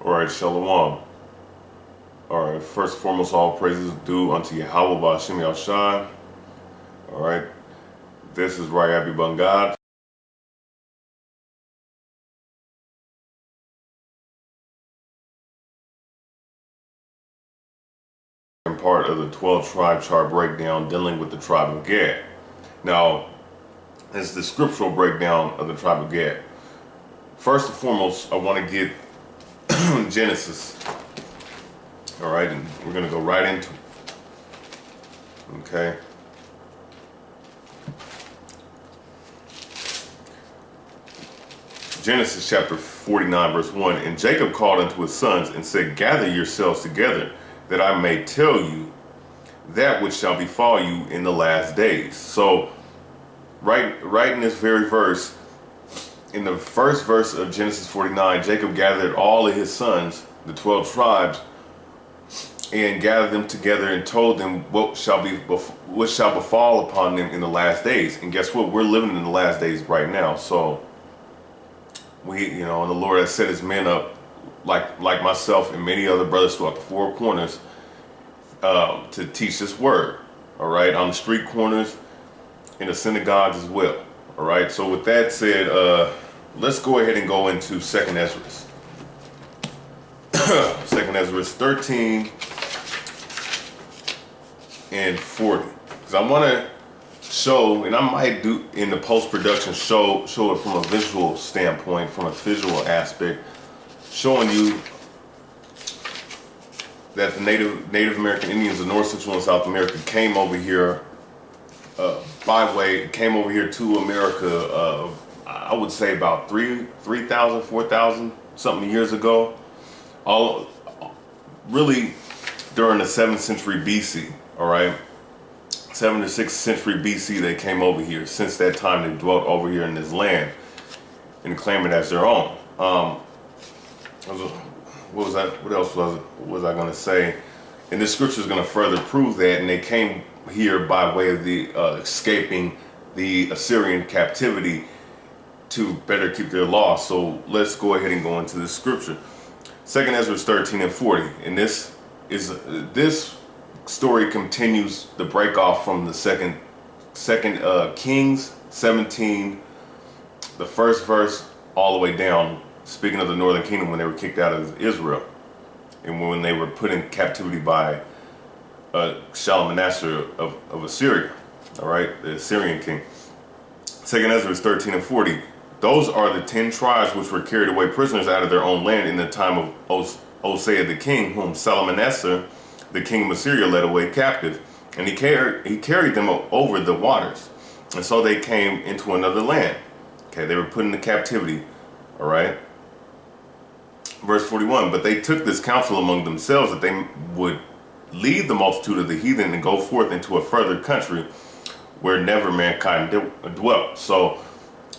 Alright, Shalom. Alright, first and foremost, all praises due unto YAHAWAH Ba'Shem Yahshai. Alright, this is Rayabya God. And part of the 12 tribe chart breakdown dealing with the tribe of GAD. Now, this is the scriptural breakdown of the tribe of GAD. First and foremost, I want to get Genesis. All right, and we're going to go right into it. Okay. Genesis chapter 49, verse 1. And Jacob called unto his sons and said, Gather yourselves together, that I may tell you that which shall befall you in the last days. So, right in this very verse, in the first verse of Genesis 49, Jacob gathered all of his sons, the 12 tribes, and gathered them together and told them what shall befall upon them in the last days. And guess what? We're living in the last days right now. So and the Lord has set his men up, like myself and many other brothers throughout the four corners, to teach this word. All right, on the street corners, in the synagogues as well. All right. So with that said, let's go ahead and go into 2nd Ezra. 2nd Ezra 13 and 40. Because I want to show, and I might do in the post-production show it from a visual standpoint, from a visual aspect, showing you that the Native American Indians of North, Central, and South America came over here came over here to America, I would say about 3,000, 4,000 something years ago. Really during the 7th century BC, all right? 7th to 6th century BC, they came over here. Since that time, they dwelt over here in this land and claim it as their own. What else was I going to say? And this scripture is going to further prove that. And they came here by way of the escaping the Assyrian captivity to better keep their law. So let's go ahead and go into this scripture. 2nd Ezra 13 and 40. And this story continues the break off from the second Kings 17, the first verse all the way down, speaking of the northern kingdom when they were kicked out of Israel and when they were put in captivity by Manasseh of Assyria. All right, the Assyrian king. 2nd Ezra 13 and 40. Those are the 10 tribes which were carried away prisoners out of their own land in the time of Hosea the king, whom Manasseh the king of Assyria led away captive, and he carried them over the waters, and so they came into another land. Okay, they were put into captivity. All right. Verse 41. But they took this counsel among themselves that they would lead the multitude of the heathen and go forth into a further country where never mankind dwelt. So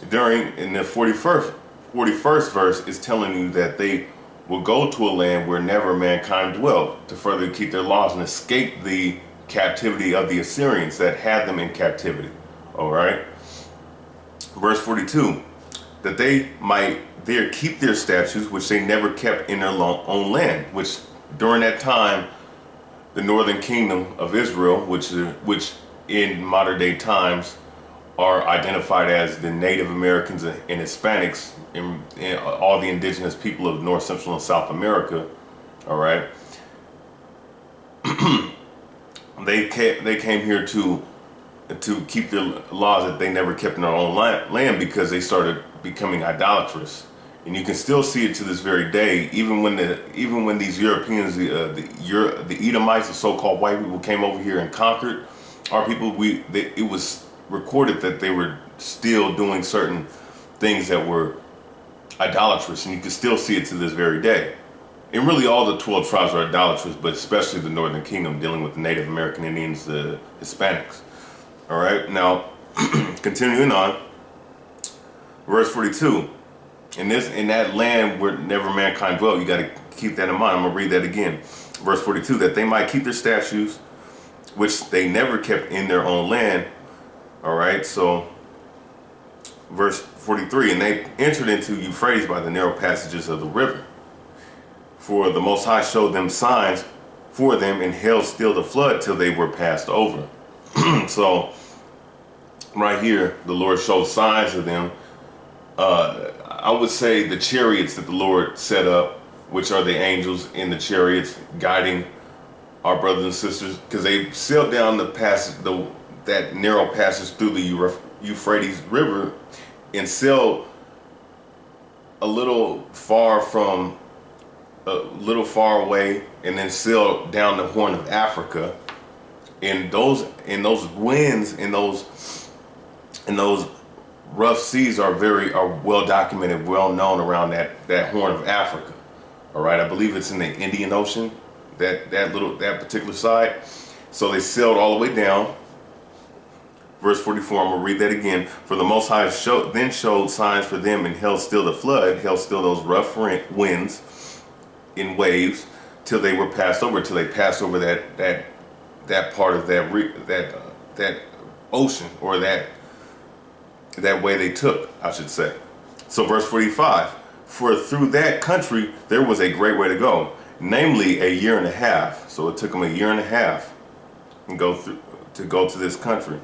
in the 41st verse is telling you that they will go to a land where never mankind dwelt to further keep their laws and escape the captivity of the Assyrians that had them in captivity. All right. Verse 42, that they might there keep their statutes, which they never kept in their own land, which during that time, the northern kingdom of Israel, which in modern day times are identified as the Native Americans and Hispanics and all the indigenous people of North, Central, and South America. All right. They came here to keep their laws that they never kept in their own land because they started becoming idolatrous. And you can still see it to this very day, even when these Europeans, the Edomites, the so-called white people, came over here and conquered our people. It was recorded that they were still doing certain things that were idolatrous, and you can still see it to this very day. And really all the 12 tribes are idolatrous, but especially the northern kingdom dealing with the Native American Indians, the Hispanics. All right, now continuing on, verse 42. In that land where never mankind dwelt, you got to keep that in mind. I'm going to read that again. Verse 42, that they might keep their statutes, which they never kept in their own land. All right, so verse 43, and they entered into Euphrates by the narrow passages of the river. For the Most High showed them signs for them and held still the flood till they were passed over. So right here, the Lord showed signs of them. I would say the chariots that the Lord set up, which are the angels in the chariots guiding our brothers and sisters, because they sailed down the passage, that narrow passage through the Euphrates River, and sailed a little far away, and then sailed down the Horn of Africa. And those winds and those rough seas are well documented, well known around that Horn of Africa. All right, I believe it's in the Indian Ocean, that particular side. So they sailed all the way down. Verse 44, I'm gonna read that again. For the Most High then showed signs for them and held still the flood, held still those rough winds in waves till they were passed over, till they passed over that part of that ocean, or that way they took, I should say. So verse 45, for through that country there was a great way to go, namely a year and a half. So it took them a year and a half and go to this country,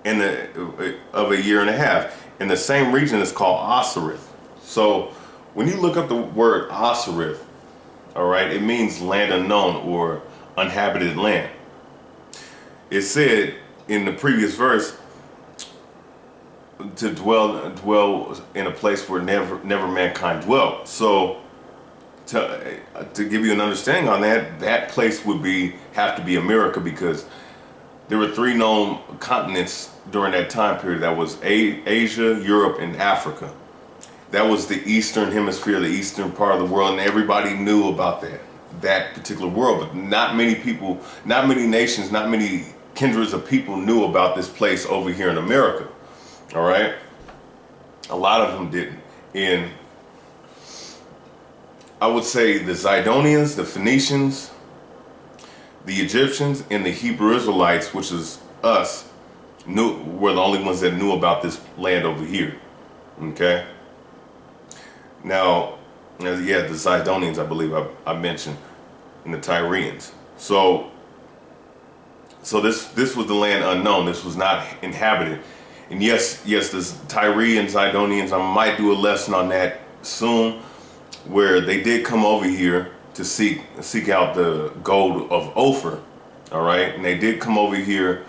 of a year and a half. And the same region is called Issachar. So when you look up the word Issachar, all right, it means land unknown or unhabited land. It said in the previous verse to dwell in a place where never mankind dwelt. So to give you an understanding on that place would have to be America, because there were 3 known continents during that time period. That was Asia, Europe, and Africa. That was the eastern hemisphere, the eastern part of the world, and everybody knew about that particular world. But not many people, not many nations, not many kindreds of people knew about this place over here in America. All right, a lot of them didn't. And I would say the Zidonians, the Phoenicians, the Egyptians, and the Hebrew Israelites, which is us, were the only ones that knew about this land over here. Okay. Now, yeah, the Zidonians, I believe I mentioned, and the Tyrians. So this was the land unknown. This was not inhabited. And yes, the Tyrians, Zidonians, I might do a lesson on that soon, where they did come over here to seek out the gold of Ophir. All right, and they did come over here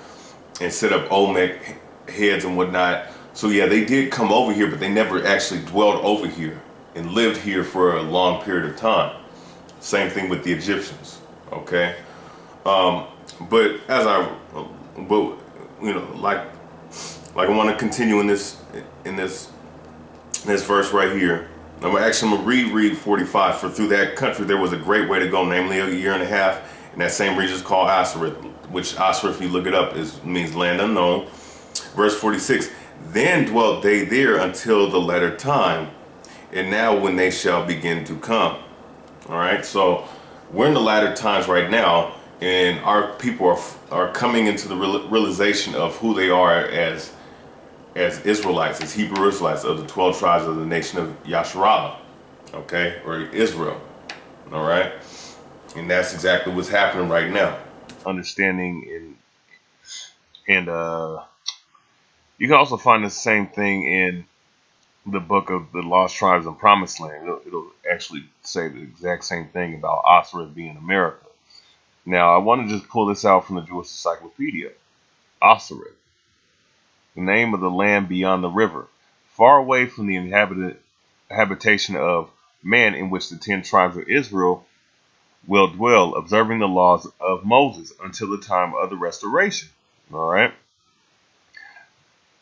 and set up Olmec heads and whatnot. So yeah, they did come over here, but they never actually dwelled over here and lived here for a long period of time. Same thing with the Egyptians. Okay, but like I want to continue in this verse right here. I'm gonna reread 45. For through that country there was a great way to go, namely a year and a half. And that same region is called Issachar, which Issachar, if you look it up, means land unknown. Verse 46. Then dwelt they there until the latter time, and now when they shall begin to come. All right. So we're in the latter times right now, and our people are coming into the realization of who they are as Israelites, as Hebrew Israelites of the 12 tribes of the nation of Yasharallah, okay, or Israel, all right? And that's exactly what's happening right now. Understanding and you can also find the same thing in the book of the Lost Tribes and Promised Land. It'll actually say the exact same thing about Issachar being America. Now, I want to just pull this out from the Jewish Encyclopedia. Issachar, the name of the land beyond the river, far away from the habitation of man, in which the 10 tribes of Israel will dwell, observing the laws of Moses until the time of the restoration. All right.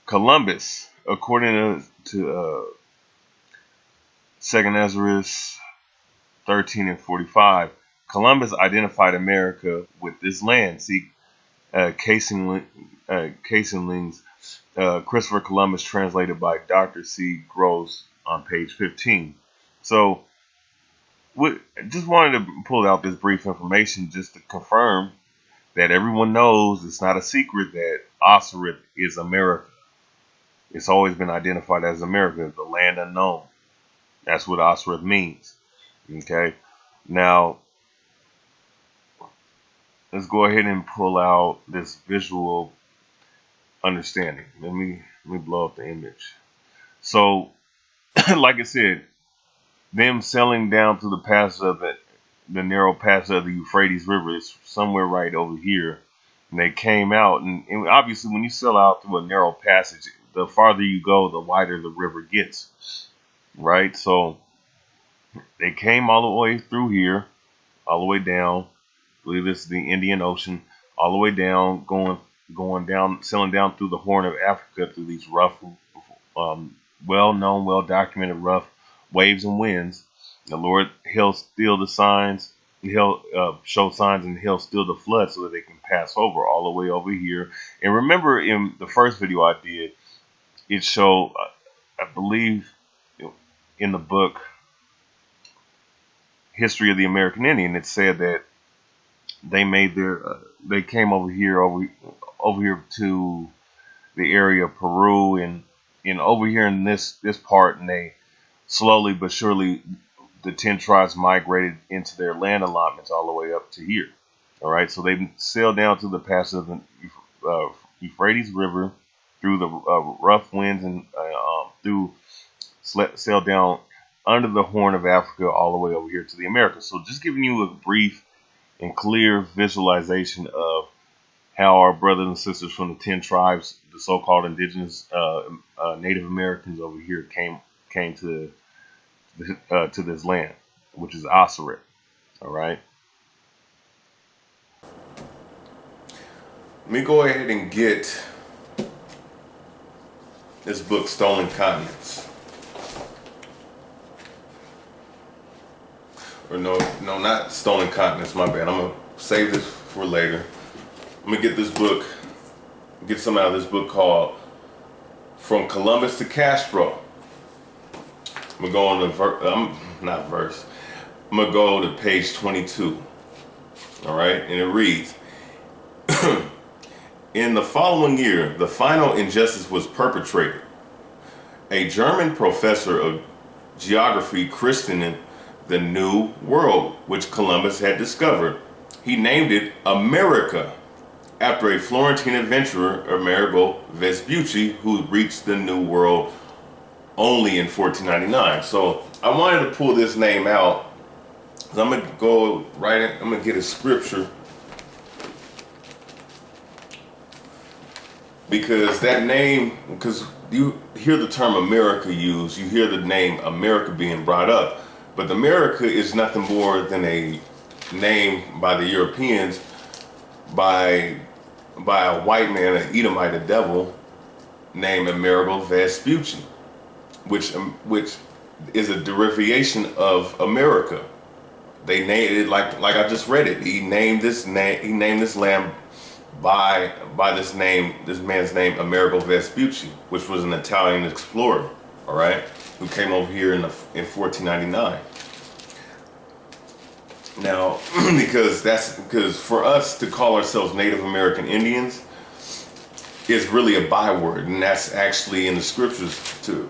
Columbus, according to 2 Ezra 13 and 45, Columbus identified America with this land. See, Casing's Christopher Columbus, translated by Dr. C. Gross on page 15. So, just wanted to pull out this brief information just to confirm that everyone knows it's not a secret that Issachar is America. It's always been identified as America, the land unknown. That's what Issachar means. Okay, now let's go ahead and pull out this visual understanding. Let me blow up the image. So, like I said, them sailing down through the passage of the narrow passage of the Euphrates River is somewhere right over here. And they came out, and obviously when you sail out through a narrow passage, the farther you go, the wider the river gets, right? So they came all the way through here, all the way down. I believe this is the Indian Ocean, all the way down, going down, sailing down through the Horn of Africa through these rough, well-known, well-documented rough waves and winds. The Lord, He'll still the signs, He'll show signs, and He'll still the flood so that they can pass over all the way over here. And remember, in the first video I did, it showed, I believe, in the book History of the American Indian, it said that they made they came over here to the area of Peru and over here in this part, and they slowly but surely, the 10 tribes migrated into their land allotments all the way up to here. All right, so they sailed down to the passage of the Euphrates River through the rough winds and sailed down under the Horn of Africa all the way over here to the Americas. So just giving you a brief and clear visualization of how our brothers and sisters from the 10 tribes, the so-called indigenous Native Americans over here came to this land, which is Issachar. All right. Let me go ahead and get this book, Stolen Continents. Or no, not Stolen Continents, my bad. I'm going to save this for later. I'm going to get this book, get some out of this book called From Columbus to Castro. I'm going to go on the I'm going to go to page 22. All right, and it reads, in the following year, the final injustice was perpetrated. A German professor of geography christened the New World, which Columbus had discovered. He named it America, after a Florentine adventurer, Amerigo Vespucci, who reached the New World only in 1499. So I wanted to pull this name out. I'm going to go right in, I'm going to get a scripture. Because that name, because you hear the term America used, you hear the name America being brought up. But America is nothing more than a name by the Europeans, by a white man, an Edomite, a devil, named Amerigo Vespucci, which is a derivation of America. They named it like I just read it. He named this land by this man's name, Amerigo Vespucci, which was an Italian explorer, all right, who came over here in 1499. Now, because for us to call ourselves Native American Indians is really a byword, and that's actually in the scriptures too,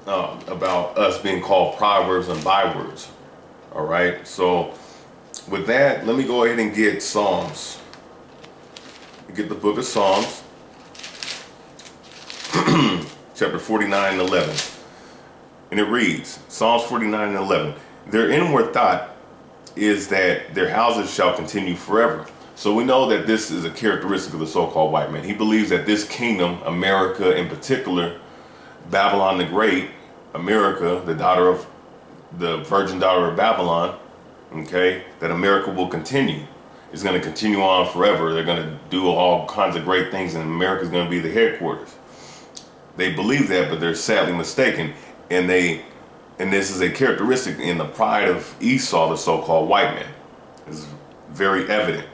about us being called proverbs and bywords. All right, so with that, let me go ahead and get Psalms. Get the book of Psalms, chapter 49 and 11. And it reads, Psalms 49 and 11, their inward thought is that their houses shall continue forever. So we know that this is a characteristic of the so-called white man. He believes that this kingdom, America in particular, Babylon the Great, America, the virgin daughter of Babylon, okay, that America will continue. It's going to continue on forever. They're going to do all kinds of great things, and America's going to be the headquarters. They believe that, but they're sadly mistaken. And this is a characteristic in the pride of Esau, the so-called white man. It's very evident.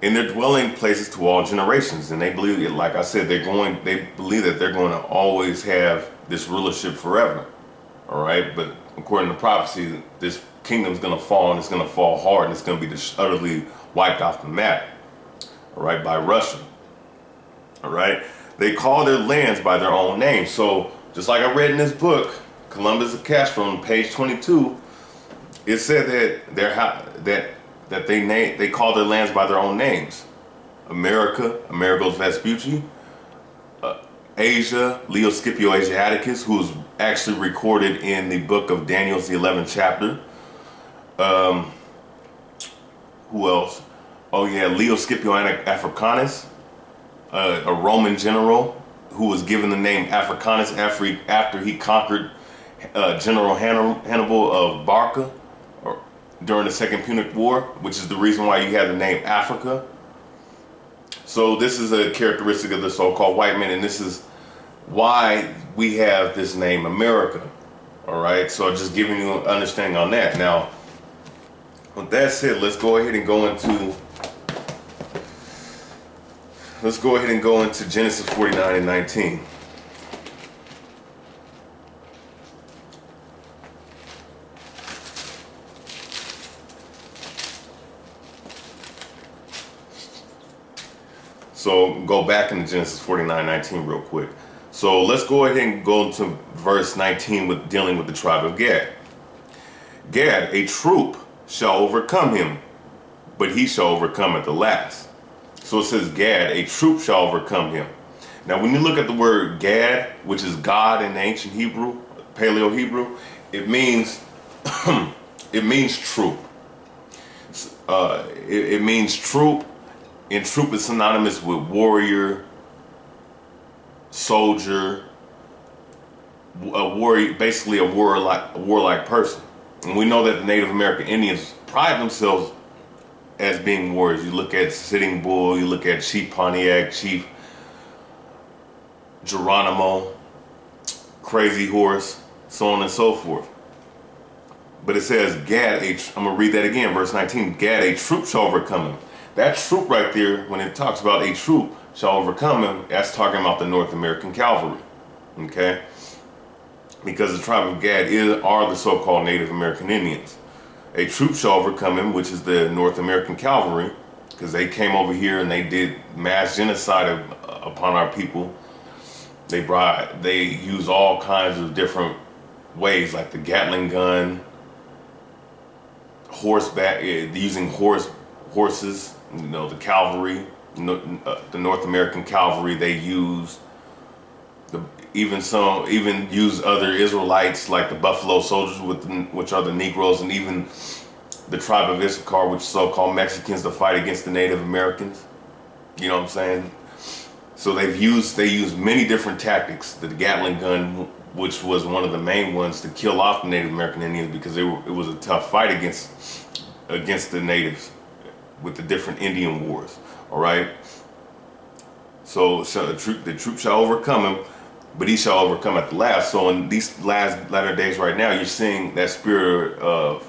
In their dwelling places to all generations, and they believe, like I said, they believe that they're going to always have this rulership forever. All right, but according to prophecy, this kingdom's going to fall, and it's going to fall hard, and it's going to be utterly wiped off the map, all right, by Russia. All right, they call their lands by their own name. So just like I read in this book, Columbus and Castro on page 22, it said that they call their lands by their own names. America, Amerigos Vespucci, Asia, Leo Scipio Asiaticus, who's actually recorded in the book of Daniel's the 11th chapter. Who else? Oh yeah, Leo Scipio Africanus, a Roman general who was given the name Africanus after he conquered General Hannibal of Barca during the Second Punic War, which is the reason why you have the name Africa. So this is a characteristic of the so-called white man, and this is why we have this name America. All right, so just giving you an understanding on that. Now, with that said, let's go ahead and go into Genesis 49 and 19. So go back into Genesis 49:19 real quick. So let's go ahead and go into verse 19 with dealing with the tribe of Gad. Gad, a troop shall overcome him, but he shall overcome at the last. So it says Gad, a troop shall overcome him. Now when you look at the word Gad, which is God in ancient Hebrew, Paleo Hebrew, it means it means troop. It means troop. And troop is synonymous with warrior, soldier, basically a warlike person. And we know that the Native American Indians pride themselves as being warriors. You look at Sitting Bull, you look at Chief Pontiac, Chief Geronimo, Crazy Horse, so on and so forth. But it says Gad, I'm going to read that again, verse 19, Gad, a troop shall overcome him. That troop right there, when it talks about a troop shall overcome him, that's talking about the North American cavalry, okay? Because the tribe of Gad are the so-called Native American Indians. A troop shall overcome him, which is the North American cavalry, because they came over here and they did mass genocide upon our people. They use all kinds of different ways, like the Gatling gun, horseback, using horses. You know, the cavalry, the North American cavalry, they use even use other Israelites like the Buffalo Soldiers, which are the Negroes, and even the tribe of Issachar, which is so-called Mexicans, to fight against the Native Americans. You know what I'm saying? So they use many different tactics. The Gatling gun, which was one of the main ones to kill off the Native American Indians, because it was a tough fight against the natives with the different Indian wars. All right. So the troop shall overcome him, but he shall overcome at the last. So in these latter days right now, you're seeing that spirit of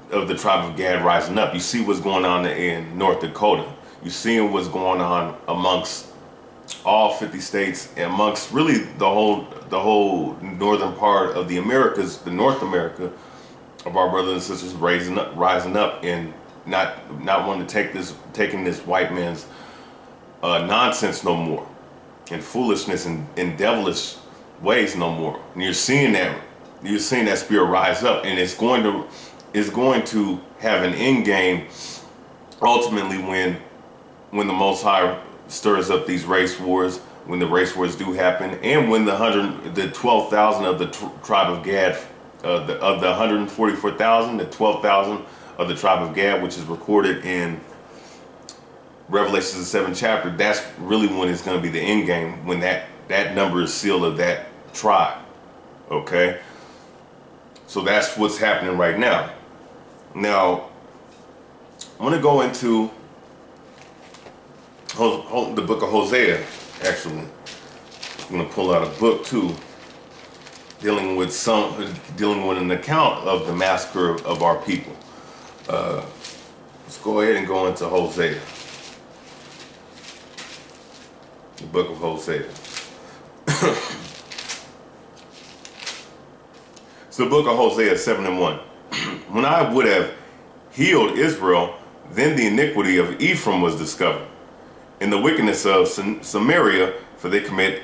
the tribe of Gad rising up. You see what's going on in North Dakota. You're seeing what's going on amongst all 50 states, and amongst really the whole northern part of the Americas, the North America, of our brothers and sisters rising up and not wanting to taking this white man's nonsense no more, and foolishness and devilish ways no more. And you're seeing that spirit rise up, and it's going to have an end game ultimately when the Most High stirs up these race wars, when the race wars do happen, and when the 12,000 of the tribe of Gad, of the 144,000, the 12,000 of the tribe of Gad, which is recorded in Revelations the 7th chapter, that's really when it's going to be the end game, when that number is sealed of that tribe. Okay? So that's what's happening right now. Now, I'm going to go into the book of Hosea, actually. I'm going to pull out a book too, dealing with an account of the massacre of our people. Let's go ahead and go into Hosea. The book of Hosea. It's the book of Hosea 7:1. When I would have healed Israel, then the iniquity of Ephraim was discovered, and the wickedness of Samaria, for they commit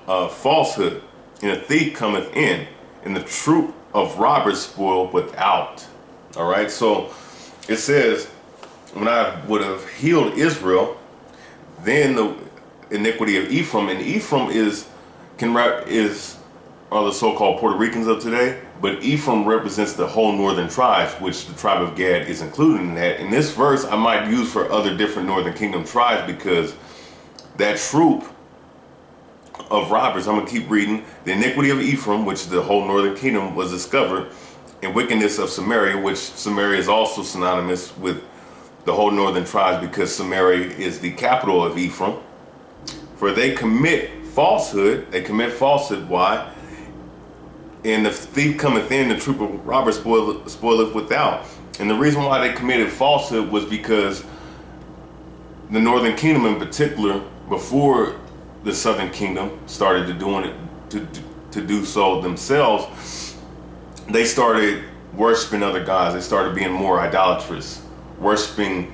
falsehood. and a thief cometh in, and the troop of robbers spoil without. All right, so it says, when I would have healed Israel, then the iniquity of Ephraim, and Ephraim are the so-called Puerto Ricans of today, but Ephraim represents the whole northern tribes, which the tribe of Gad is included in that. In this verse, I might use for other different northern kingdom tribes, because that troop of robbers, I'm going to keep reading, the iniquity of Ephraim, which the whole northern kingdom was discovered, and wickedness of Samaria, which Samaria is also synonymous with the whole northern tribes, because Samaria is the capital of Ephraim. For they commit falsehood. They commit falsehood. Why? And the thief cometh in, the troop of robbers spoileth without. And the reason why they committed falsehood was because the northern kingdom in particular, before the southern kingdom started to do so themselves, they started worshiping other gods. They started being more idolatrous, worshiping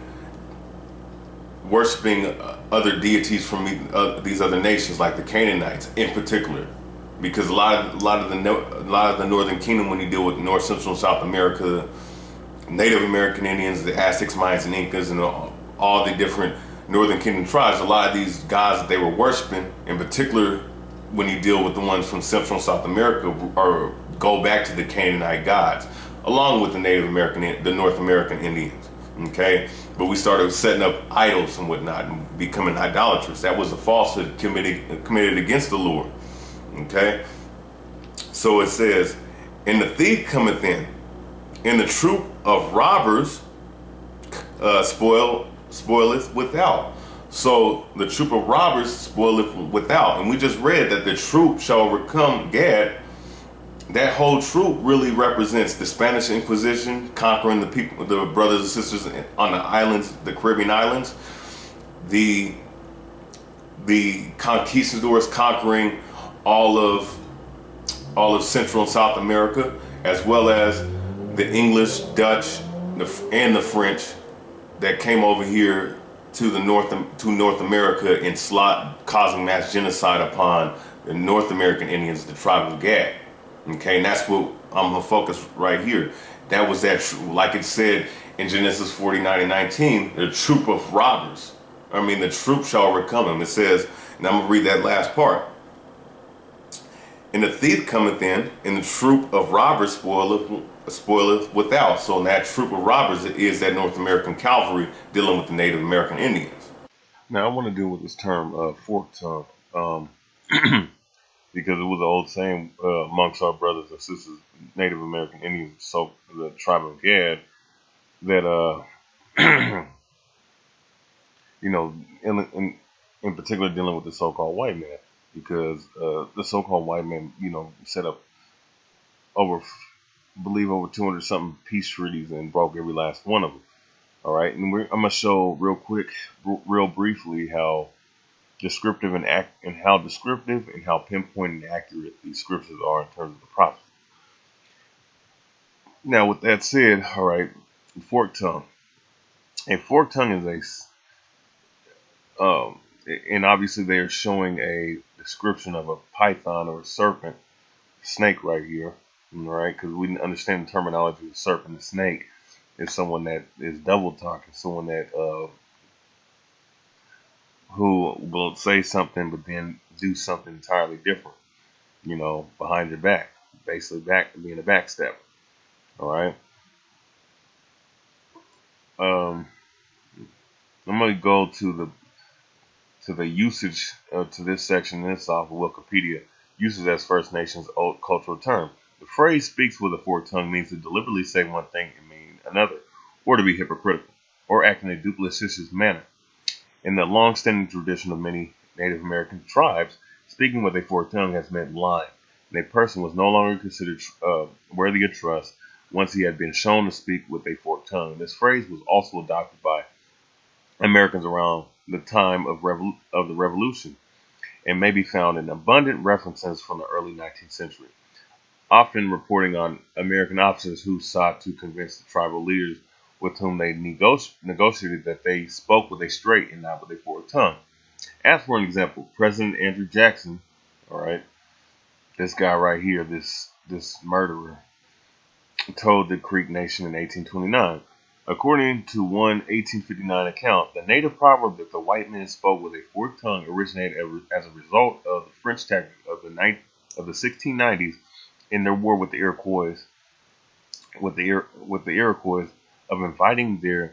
other deities from these other nations, like the Canaanites in particular. Because a lot of the northern kingdom, when you deal with North, Central, and South America, Native American Indians, the Aztecs, Mayans, and Incas, and all the different northern kingdom tribes, a lot of these gods that they were worshiping, in particular, when you deal with the ones from Central and South America, or go back to the Canaanite gods, along with the the North American Indians. Okay, but we started setting up idols and whatnot, and becoming idolatrous. That was a falsehood committed against the Lord. Okay, so it says, and the thief cometh in, and the troop of robbers spoileth without. So the troop of robbers spoileth without. And we just read that the troop shall overcome Gad. That whole troop really represents the Spanish Inquisition, conquering the people, the brothers and sisters on the islands, the Caribbean islands. The conquistadors conquering all of Central and South America, as well as the English, Dutch, and the French that came over here to North America and causing mass genocide upon the North American Indians, the tribe of Gad. Okay, and that's what I'm gonna focus right here. That was like it said in Genesis 49:19, the troop of robbers. The troop shall overcome him. It says, and I'm gonna read that last part. And the thief cometh in, and the troop of robbers spoileth without. So that troop of robbers is that North American cavalry dealing with the Native American Indians. Now I want to deal with this term forked tongue, because it was an old saying amongst our brothers and sisters, Native American Indians, so the tribe of Gad, that in particular dealing with the so-called white man, because the so-called white man, set up over 200 something peace treaties and broke every last one of them. All right, and I'm gonna show real briefly how descriptive and how pinpoint and accurate these scriptures are in terms of the prophecy. Now, with that said, all right, forked tongue. A forked tongue is and obviously they are showing a description of a python or a serpent, snake right here, all right? Because we didn't understand the terminology of serpent and snake. Is someone that is double talking, someone that who will say something but then do something entirely different, behind your back, basically being a backstabber. All right. I'm gonna go to the usage to this section. This off of Wikipedia. Usage as First Nations old cultural term. The phrase "speaks with a forked tongue" means to deliberately say one thing and mean another, or to be hypocritical, or act in a duplicitous manner. In the long-standing tradition of many Native American tribes, speaking with a forked tongue has meant lying, and a person was no longer considered worthy of trust once he had been shown to speak with a forked tongue. This phrase was also adopted by Americans around the time of the Revolution, and may be found in abundant references from the early 19th century, often reporting on American officers who sought to convince the tribal leaders with whom they negotiated that they spoke with a straight and not with a forked tongue. As for an example, President Andrew Jackson, all right, this guy right here, this murderer, told the Creek Nation in 1829. According to one 1859 account, the native proverb that the white men spoke with a forked tongue originated as a result of the French tactic of the 1690s in their war with the Iroquois, of inviting their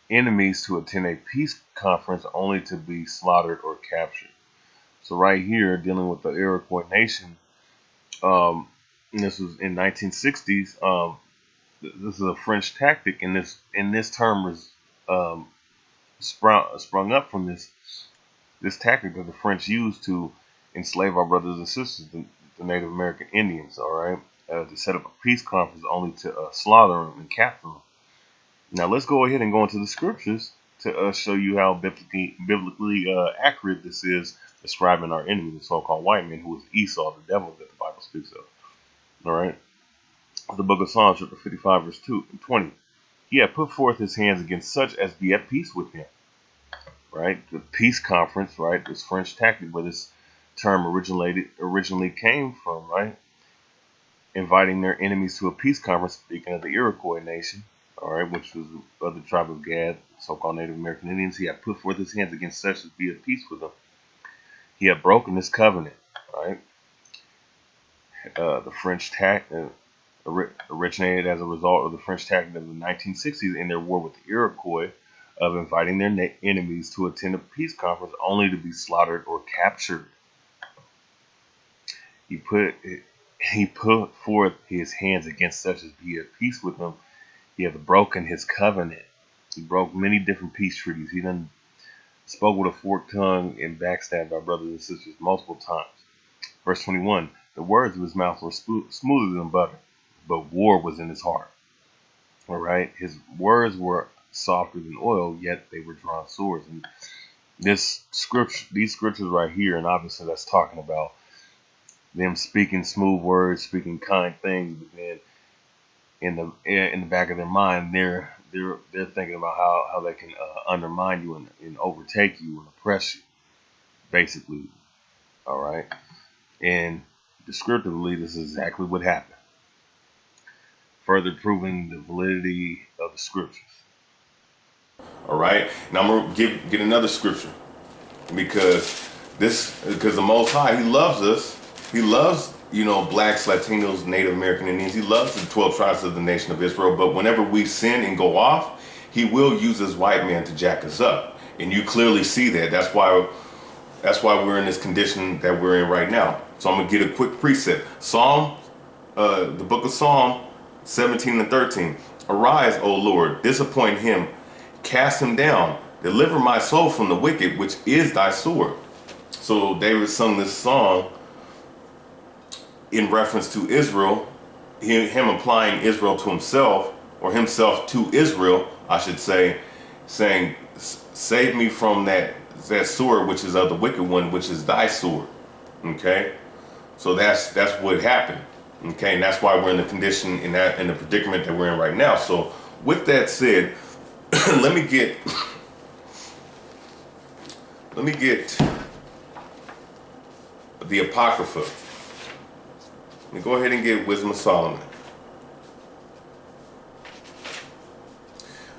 enemies to attend a peace conference only to be slaughtered or captured. So right here, dealing with the Iroquois nation, and this was in 1960s. This is a French tactic, and this term was sprung up from this tactic that the French used to enslave our brothers and sisters, the Native American Indians. All right, to set up a peace conference only to slaughter them and capture them. Now let's go ahead and go into the scriptures to show you how biblically accurate this is, describing our enemy, the so-called white man, who is Esau, the devil that the Bible speaks of. All right. The book of Psalms, chapter 55, verse 2 and 20. He had put forth his hands against such as be at peace with him. Right? The peace conference, right? This French tactic where this term originally came from, right? Inviting their enemies to a peace conference, speaking of the Iroquois nation, all right, which was of the tribe of GAD, so-called Native American Indians. He had put forth his hands against such as be at peace with them. He had broken his covenant, right? The French tactic originated as a result of the French tactic of the 1960s in their war with the Iroquois of inviting their enemies to attend a peace conference only to be slaughtered or captured. He put forth his hands against such as be at peace with them. He hath broken his covenant. He broke many different peace treaties. He done spoke with a forked tongue and backstabbed our brothers and sisters multiple times. Verse 21, the words of his mouth were smoother than butter, but war was in his heart. All right, his words were softer than oil, yet they were drawn swords. And these scriptures right here, and obviously that's talking about them speaking smooth words, speaking kind things, but then in the back of their mind, they're thinking about how they can undermine you and overtake you and oppress you, basically. All right, and descriptively, this is exactly what happened, further proving the validity of the scriptures. All right, now I'm gonna get another scripture because the Most High, He loves us. He loves, blacks, Latinos, Native American Indians. He loves the 12 tribes of the nation of Israel. But whenever we sin and go off, He will use this white man to jack us up, and you clearly see that. That's why we're in this condition that we're in right now. So I'm gonna get a quick precept. The book of Psalm 17 and 13. Arise, O Lord, disappoint him, cast him down, deliver my soul from the wicked, which is thy sword. So David sung this song in reference to Israel, him applying Israel to himself, or himself to Israel, I should say, saying, save me from that sword which is of the wicked one, which is thy sword. Okay, so that's what happened. Okay, and that's why we're in the condition, in the predicament that we're in right now. So with that said, let me get the Apocrypha. Let me go ahead and get Wisdom of Solomon.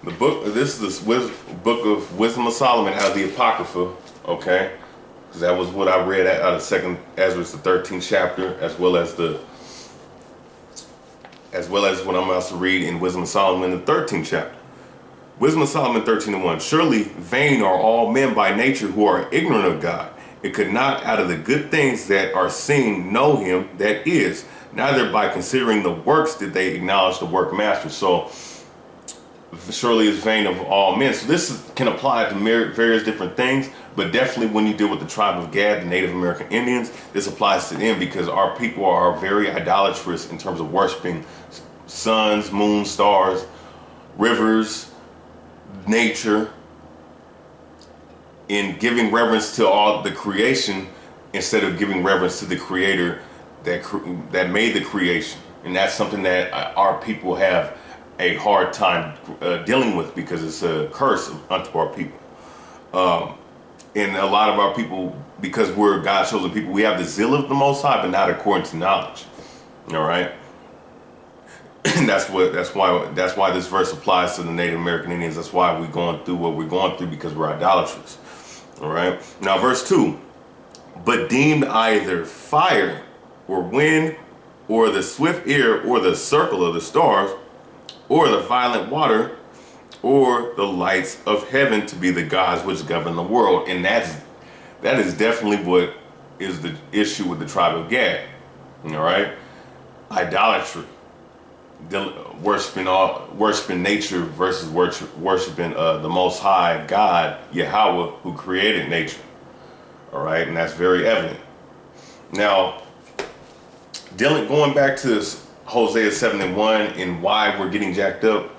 This is the book of Wisdom of Solomon out of the Apocrypha, okay? Because that was what I read out of 2nd Ezra, the 13th chapter, as well as what I'm about to read in Wisdom of Solomon, the 13th chapter. Wisdom of Solomon 13:1. Surely vain are all men by nature who are ignorant of God. It could not out of the good things that are seen know him that is. Neither by considering the works did they acknowledge the workmaster. So surely is vain of all men. So this can apply to various different things, but definitely when you deal with the tribe of Gad, the Native American Indians, this applies to them because our people are very idolatrous in terms of worshiping suns, moons, stars, rivers, nature, in giving reverence to all the creation instead of giving reverence to the creator that made the creation. And that's something that our people have a hard time dealing with because it's a curse unto our people. And a lot of our people because we're God's chosen people, we have the zeal of the Most High, but not according to knowledge. All right. And that's why this verse applies to the Native American Indians. That's why we're going through what we're going through, because we're idolatrous. All right. Now, verse 2. But deemed either fire or wind or the swift air or the circle of the stars or the violent water or the lights of heaven to be the gods which govern the world. And that is definitely what is the issue with the tribe of Gad. All right. Idolatry. Worshiping nature versus worshiping the Most High God, Yahawah, who created nature. All right, and that's very evident. Now, going back to Hosea 7:1 and why we're getting jacked up,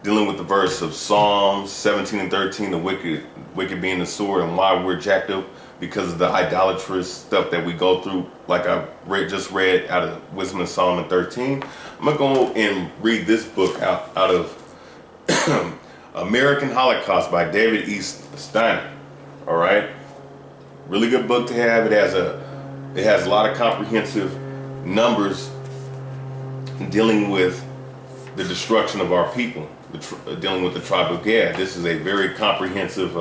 dealing with the verse of Psalms 17 and 13, the wicked being the sword, and why we're jacked up because of the idolatrous stuff that we go through, like I just read out of Wisdom of Solomon 13. I'm going to go and read this book out of American Holocaust by David E. Steiner. All right. Really good book to have. It has a lot of comprehensive numbers dealing with the destruction of our people, dealing with the tribe of Gad. This is a very comprehensive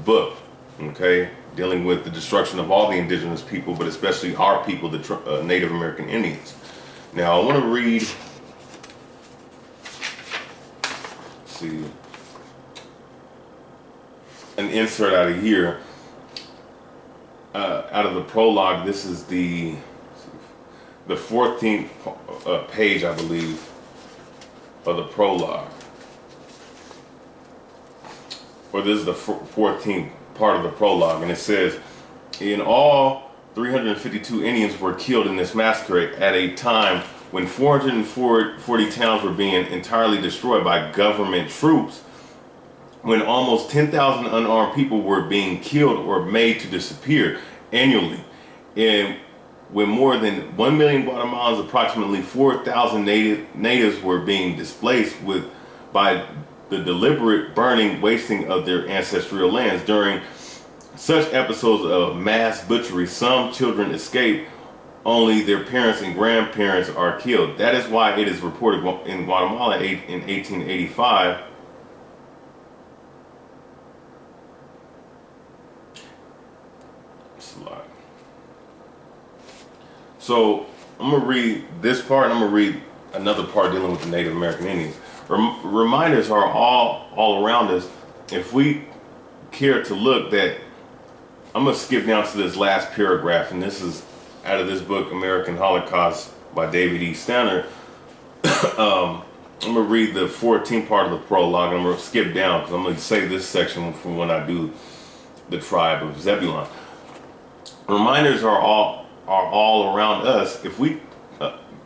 book, okay, dealing with the destruction of all the indigenous people, but especially our people, the Native American Indians. Now, I want to read, let's see, an insert out of here. Out of the prologue. This is the 14th page, I believe, of the prologue. Or this is the 14th part of the prologue, and it says, in all, 352 Indians were killed in this massacre at a time when 440 towns were being entirely destroyed by government troops, when almost 10,000 unarmed people were being killed or made to disappear annually, and when more than 1 million Guatemalans, approximately 4,000 natives were being displaced by the deliberate burning, wasting of their ancestral lands. During such episodes of mass butchery, some children escape, only their parents and grandparents are killed. That is why it is reported in Guatemala in 1885 So I'm going to read this part, and I'm going to read another part dealing with the Native American Indians. Reminders are all around us. If we care to look, that I'm going to skip down to this last paragraph, and this is out of this book, American Holocaust by David E. Steiner. I'm going to read the 14th part of the prologue, and I'm going to skip down because I'm going to save this section for when I do the tribe of Zebulon. Reminders are all around us. If we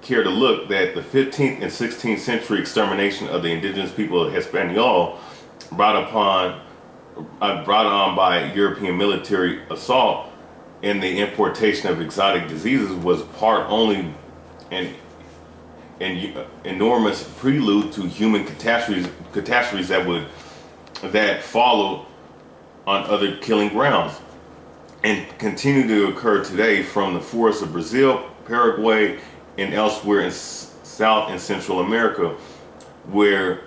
care to look, that the 15th and 16th century extermination of the indigenous people of Hispaniola brought on by European military assault and the importation of exotic diseases was part only an enormous prelude to human catastrophes that followed on other killing grounds and continue to occur today from the forests of Brazil, Paraguay, and elsewhere in South and Central America, where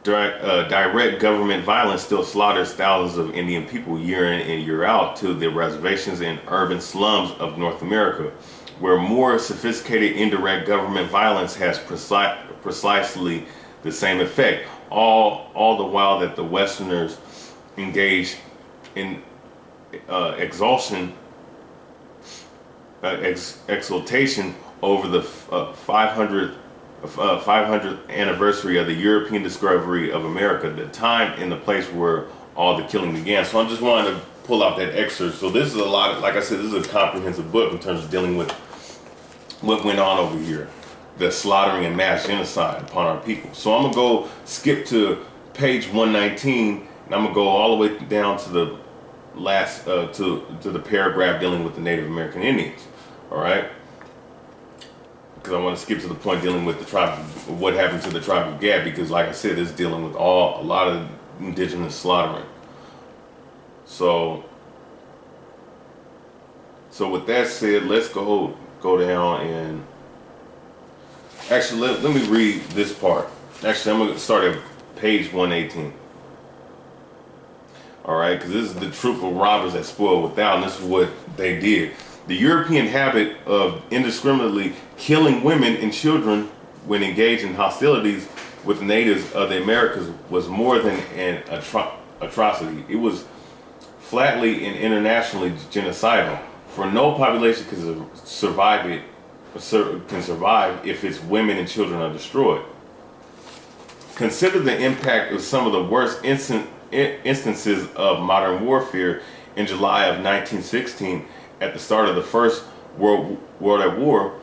direct government violence still slaughters thousands of Indian people year in and year out to the reservations and urban slums of North America, where more sophisticated indirect government violence has precisely the same effect, all the while that the Westerners engage in exaltation over the 500th anniversary of the European discovery of America, the time and the place where all the killing began. So I just wanted to pull out that excerpt. So this is a lot of, like I said, this is a comprehensive book in terms of dealing with what went on over here, the slaughtering and mass genocide upon our people. So I'm gonna go skip to page 119, and I'm gonna go all the way down to the last to the paragraph dealing with the Native American Indians. All right, because I want to skip to the point dealing with the tribe, what happened to the tribe of Gad, because like I said, it's dealing with a lot of indigenous slaughtering. So So with that said, let's go down and actually let me read this part. Actually, I'm going to start at page 118. All right, because this is the troop of robbers that spoiled without, and this is what they did. The European habit of indiscriminately killing women and children when engaged in hostilities with the natives of the Americas was more than an atrocity. It was flatly and internationally genocidal. For no population can survive if its women and children are destroyed. Consider the impact of some of the worst instances of modern warfare. In July of 1916, at the start of the First World War,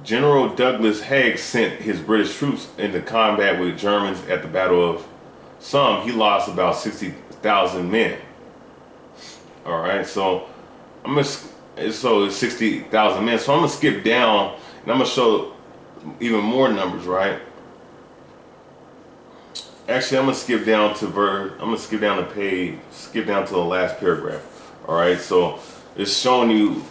General Douglas Haig sent his British troops into combat with Germans at the Battle of Somme. He lost about 60,000 men. All right, so it's 60,000 men. So I'm gonna skip down and I'm gonna show even more numbers, right? Actually, I'm gonna skip down to the last paragraph. All right, so it's showing you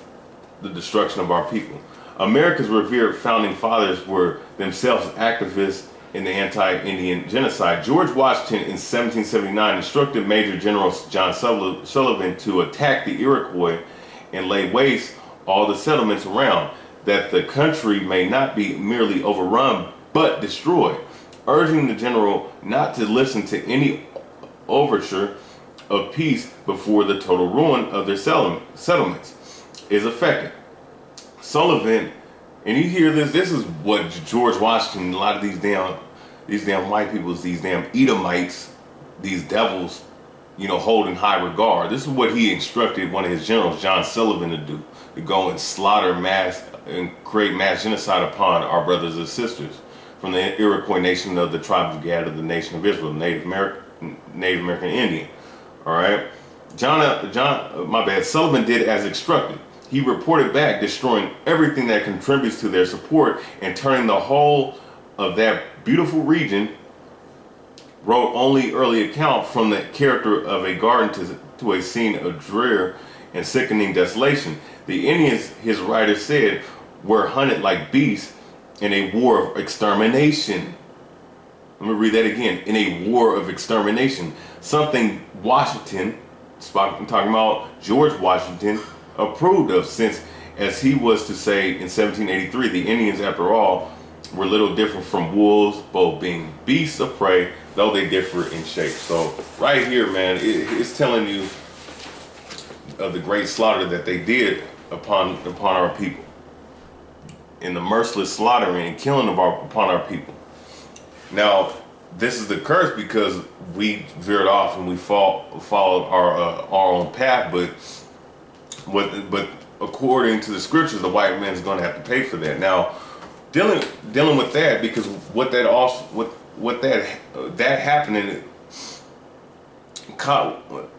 the destruction of our people. America's revered founding fathers were themselves activists in the anti-Indian genocide. George Washington in 1779 instructed Major General John Sullivan to attack the Iroquois and lay waste all the settlements around, that the country may not be merely overrun but destroyed, urging the general not to listen to any overture of peace before the total ruin of their settlements is effected. Sullivan, and you hear this is what George Washington, a lot of these damn white people, these damn Edomites, these devils, hold in high regard. This is what he instructed one of his generals, John Sullivan, to do, to go and slaughter and create mass genocide upon our brothers and sisters from the Iroquois nation of the tribe of GAD of the nation of Israel, Native American Indian. All right, Sullivan did as instructed. He reported back, destroying everything that contributes to their support and turning the whole of that beautiful region, wrote only early account from the character of a garden to a scene of drear and sickening desolation. The Indians, his writer said, were hunted like beasts in a war of extermination. Let me read that again. In a war of extermination. Something Washington, I'm talking about George Washington, approved of, since, as he was to say in 1783, the Indians, after all, were little different from wolves, both being beasts of prey, though they differ in shape. So right here, man, it's telling you of the great slaughter that they did upon our people, in the merciless slaughtering and killing upon our people. Now, this is the curse because we veered off and we followed our own path, but according to the scriptures, the white man's going to have to pay for that. Now, dealing with that, because that happening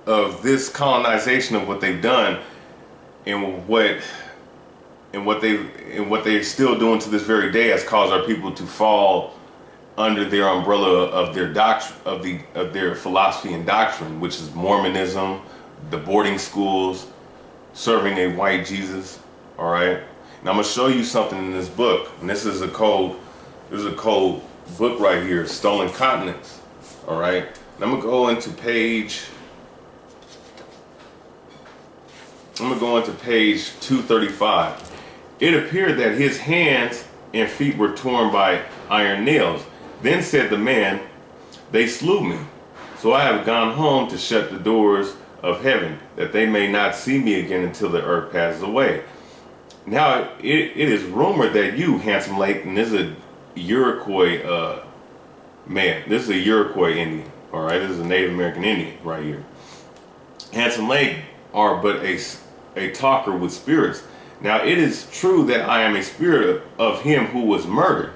of this colonization of what they've done and what they're still doing to this very day has caused our people to fall under their umbrella of their doctrine, of their philosophy and doctrine, which is Mormonism, the boarding schools, serving a white Jesus. All right. Now I'm gonna show you something in this book, and this is a code. There's a code book right here, Stolen Continents. All right. And I'm gonna go into page 235. It appeared that his hands and feet were torn by iron nails. Then said the man, "They slew me, so I have gone home to shut the doors of heaven, that they may not see me again until the earth passes away." Now, it is rumored that you, Handsome Lake, and this is a Iroquois man. This is a Iroquois Indian, all right? This is a Native American Indian right here. Handsome Lake are but a talker with spirits. Now, it is true that I am a spirit of him who was murdered.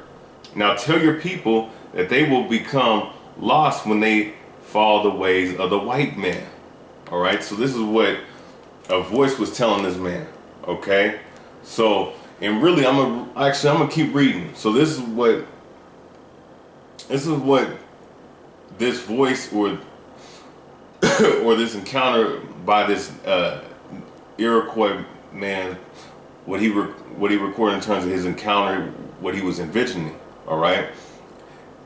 Now, tell your people that they will become lost when they follow the ways of the white man. All right, so this is what a voice was telling this man. Okay, so, and really, I'm gonna keep reading. So this is what this voice or this encounter by this Iroquois man, what he recorded in terms of his encounter, what he was envisioning. All right.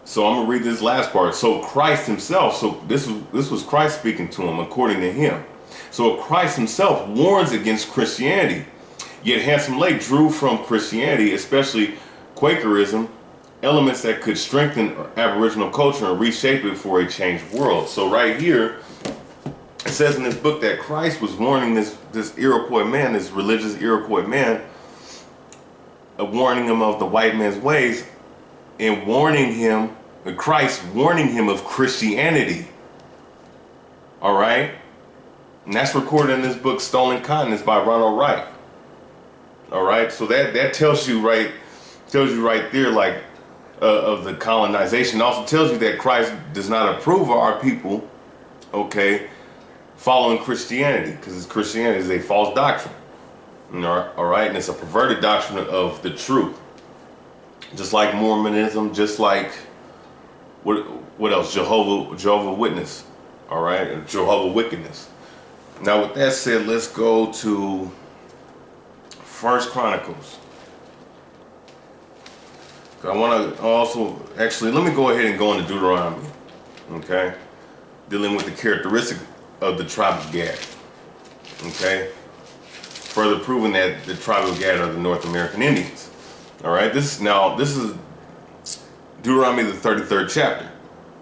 So I'm gonna read this last part. So Christ himself. So this was Christ speaking to him, according to him. So Christ himself warns against Christianity. Yet Handsome Lake drew from Christianity, especially Quakerism, elements that could strengthen Aboriginal culture and reshape it for a changed world. So right here, it says in this book that Christ was warning this Iroquois man, this religious Iroquois man, warning him of the white man's ways, and warning him, Christ warning him of Christianity. All right? And that's recorded in this book, Stolen Continents by Ronald Wright. All right? So that tells you right there, like, of the colonization. It also tells you that Christ does not approve of our people, okay, following Christianity, because Christianity is a false doctrine. All right? And it's a perverted doctrine of the truth. Just like Mormonism, just like, what else? Jehovah Witness. All right? Jehovah Wickedness. Now, with that said, let's go to 1 Chronicles. I want to also, actually, let me go ahead and go into Deuteronomy, okay? Dealing with the characteristic of the tribe of Gad, okay? Further proving that the tribe of Gad are the North American Indians, all right? This is Deuteronomy, the 33rd chapter.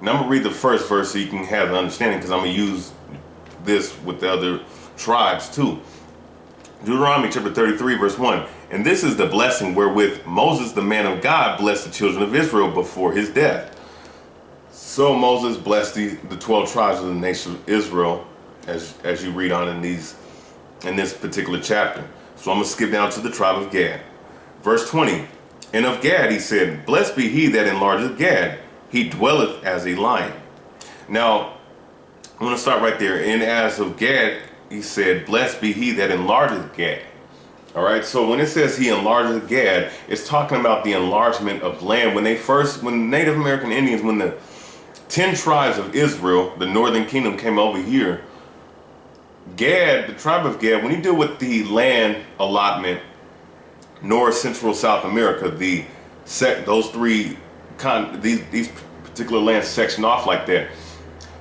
Now, I'm going to read the first verse so you can have an understanding, because I'm going to use this with the other tribes too. Deuteronomy chapter 33, verse 1. And this is the blessing wherewith Moses, the man of God, blessed the children of Israel before his death. So Moses blessed the 12 tribes of the nation of Israel, as you read on in this particular chapter. So I'm going to skip down to the tribe of Gad. Verse 20. And of Gad he said, Blessed be he that enlargeth Gad, he dwelleth as a lion. Now, I'm going to start right there. And as of Gad, he said, Blessed be he that enlargeth Gad. All right, so when it says he enlargeth Gad, it's talking about the enlargement of land. When Native American Indians, when the 10 tribes of Israel, the northern kingdom, came over here, Gad, the tribe of Gad, when you deal with the land allotment, North, Central, South America, these particular lands sectioned off like that,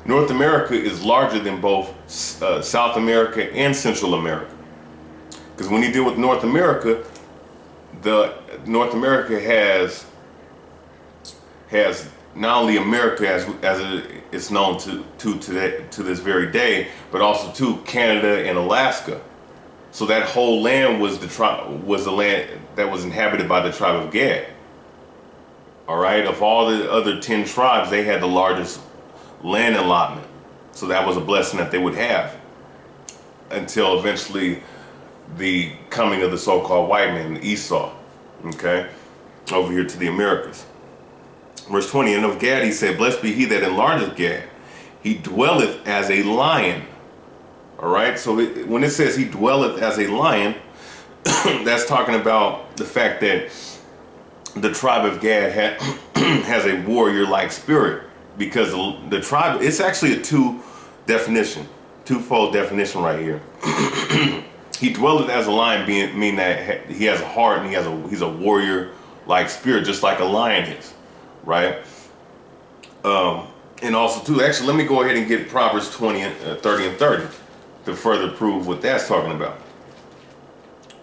North America is larger than both South America and Central America. Because when you deal with North America, North America has not only America as it's known to this very day, but also to Canada and Alaska. So that whole land was the land that was inhabited by the tribe of Gad. All right, of all the other 10 tribes, they had the largest land allotment. So that was a blessing that they would have until eventually the coming of the so-called white man, Esau, okay, over here to the Americas. Verse 20, and of Gad he said, Blessed be he that enlargeth Gad, he dwelleth as a lion. All right, so when it says he dwelleth as a lion, that's talking about the fact that the tribe of Gad has a warrior-like spirit, because the tribe, it's actually a twofold definition right here. He dwelleth as a lion, meaning that he has a heart and he's a warrior-like spirit, just like a lion is, right? And also too, actually, let me go ahead and get Proverbs 30 and 30 to further prove what that's talking about,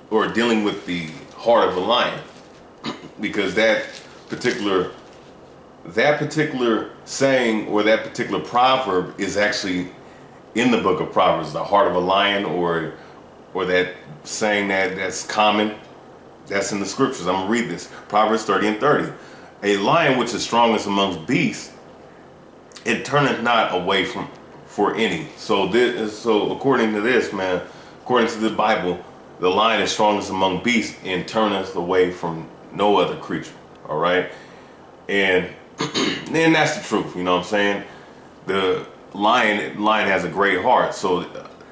or dealing with the heart of a lion, because that particular saying or that particular proverb is actually in the book of Proverbs, the heart of a lion, or that saying that's common, that's in the scriptures. I'm gonna read this. Proverbs 30 and 30. A lion which is strongest amongst beasts, it turneth not away for any. So according to this, man, according to the Bible, the lion is strongest among beasts and turneth away from no other creature. All right, and then that's the truth. You know what I'm saying? The lion has a great heart, so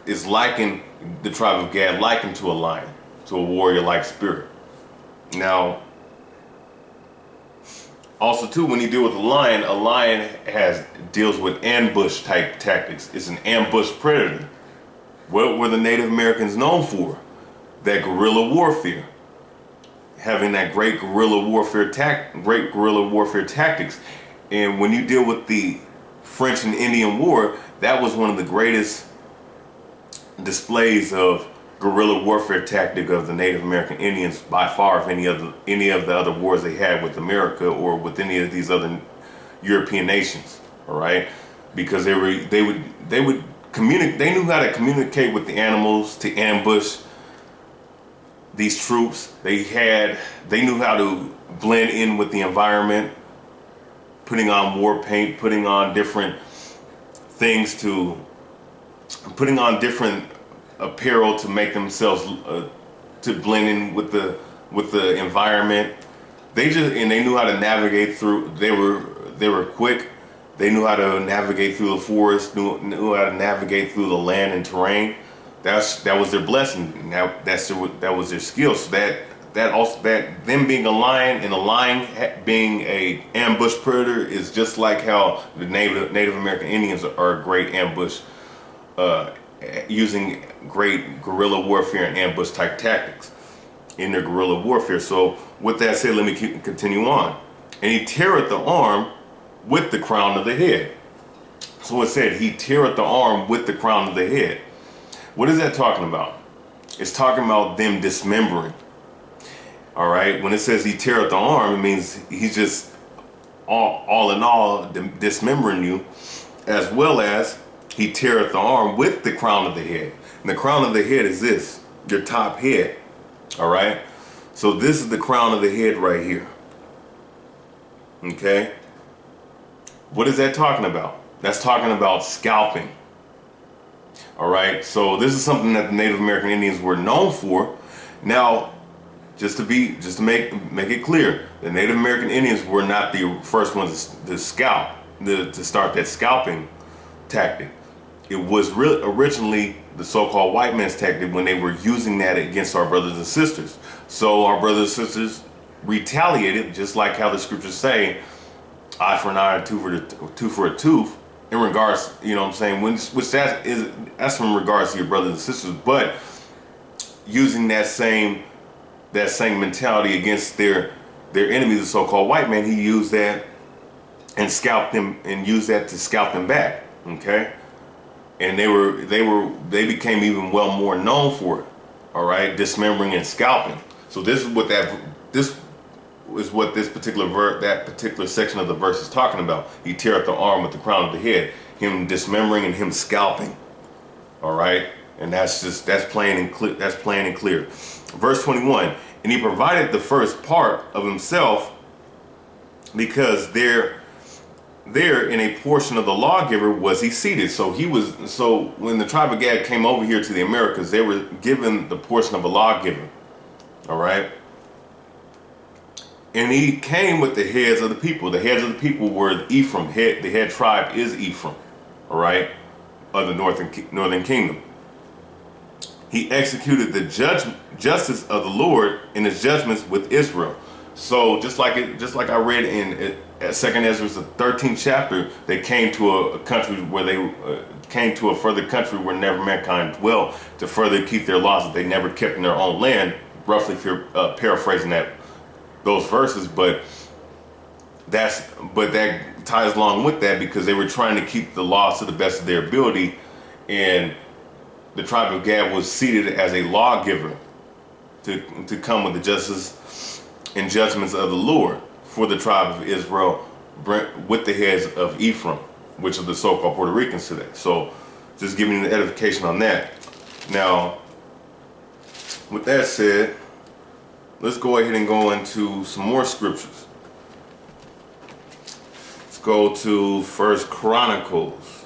it's likened, the tribe of Gad likened to a lion, to a warrior-like spirit. Now, also too, when you deal with a lion deals with ambush type tactics. It's an ambush predator. What were the Native Americans known for? that guerrilla warfare, having that great guerrilla warfare tactics. And when you deal with the French and Indian War, that was one of the greatest displays of guerrilla warfare tactic of the Native American Indians by far of any of the other wars they had with America or with any of these other European nations. All right, because they would communicate. They knew how to communicate with the animals to ambush these troops. They knew how to blend in with the environment, putting on war paint, putting on different things putting on different apparel to make themselves to blend in with the environment. They knew how to navigate through. They were quick. They knew how to navigate through the forest. Knew how to navigate through the land and terrain. That was their blessing. That was their skill. So that them being a lion and a lion being a ambush predator is just like how the Native American Indians are a great ambush, using great guerrilla warfare and ambush type tactics in their guerrilla warfare. So with that said, let me continue on. And he teareth the arm with the crown of the head. So it said he teareth the arm with the crown of the head. What is that talking about? It's talking about them dismembering. All right, when it says he teareth the arm, it means he's just all in all dismembering you, as well as he teareth the arm with the crown of the head. And the crown of the head is this, your top head. All right, so this is the crown of the head right here. Okay, what is that talking about? That's talking about scalping. All right, so this is something that the Native American Indians were known for. Now, just to make it clear, the Native American Indians were not the first ones to scalp, to start that scalping tactic. It was originally the so-called white man's tactic when they were using that against our brothers and sisters. So our brothers and sisters retaliated, just like how the scriptures say, eye for an eye, tooth for a tooth. In regards, you know what I'm saying, that's from regards to your brothers and sisters, but using that same mentality against their enemies, the so-called white man, he used that and scalped them and used that to scalp them back. Okay, and they became even well more known for it. All right, dismembering and scalping. So this is what this particular section of the verse is talking about. He teareth the arm with the crown of the head, him dismembering and him scalping. All right, and that's plain and clear. Verse 21, and he provided the first part of himself, because there in a portion of the lawgiver was he seated. So when the tribe of Gad came over here to the Americas, they were given the portion of a lawgiver. All right. And he came with the heads of the people. The heads of the people were Ephraim. The head tribe is Ephraim, all right, of the northern kingdom. He executed the justice of the Lord in his judgments with Israel. So just like I read in 2 Ezra, the 13th chapter, they came to a country where came to a further country where never mankind dwelt, to further keep their laws that they never kept in their own land. Roughly paraphrasing those verses, but that ties along with that, because they were trying to keep the laws to the best of their ability, and the tribe of Gad was seated as a lawgiver to come with the justice and judgments of the Lord for the tribe of Israel, with the heads of Ephraim, which are the so-called Puerto Ricans today. So just giving you the edification on that. Now, with that said, let's go ahead and go into some more scriptures. Let's go to 1 Chronicles.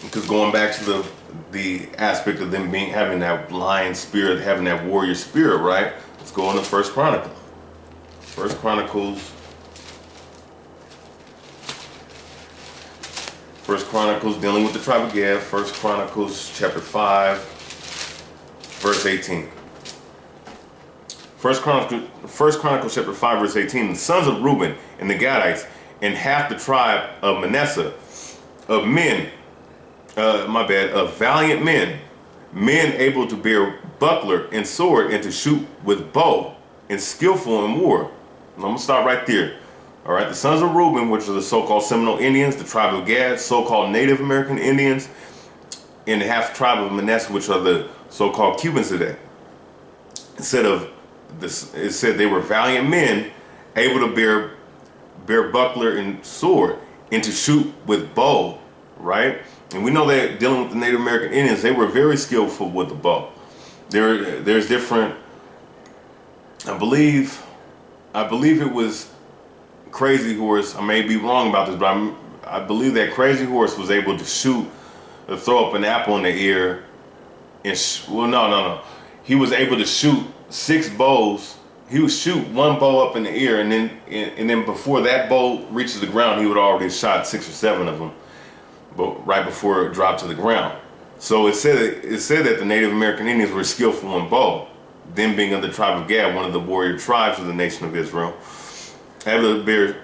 Because going back to the aspect of them having that lion spirit, having that warrior spirit, right? Let's go into 1 Chronicles. 1 Chronicles. 1 Chronicles dealing with the tribe of Gad. 1 Chronicles chapter 5, verse 18. 1 Chronicles chapter 5, verse 18. The sons of Reuben and the Gadites and half the tribe of Manasseh, of valiant men, men able to bear buckler and sword and to shoot with bow and skillful in war. And I'm going to stop right there. All right, the sons of Reuben, which are the so-called Seminole Indians, the tribe of Gad, so-called Native American Indians, and the half tribe of Manasseh, which are the so-called Cubans today. Instead of this, it said they were valiant men, able to bear buckler and sword, and to shoot with bow, right? And we know that dealing with the Native American Indians, they were very skillful with the bow. There's different, I believe it was Crazy Horse. I may be wrong about this, but I believe that Crazy Horse was able to shoot, to throw up an apple in the air, and well, no. He was able to shoot 6 bows. He would shoot 1 bow up in the air, and then before that bow reaches the ground, he would already shot 6 or 7 of them, but right before it dropped to the ground. So it said that the Native American Indians were skillful in bow. Them being of the tribe of Gad, one of the warrior tribes of the nation of Israel, had to bear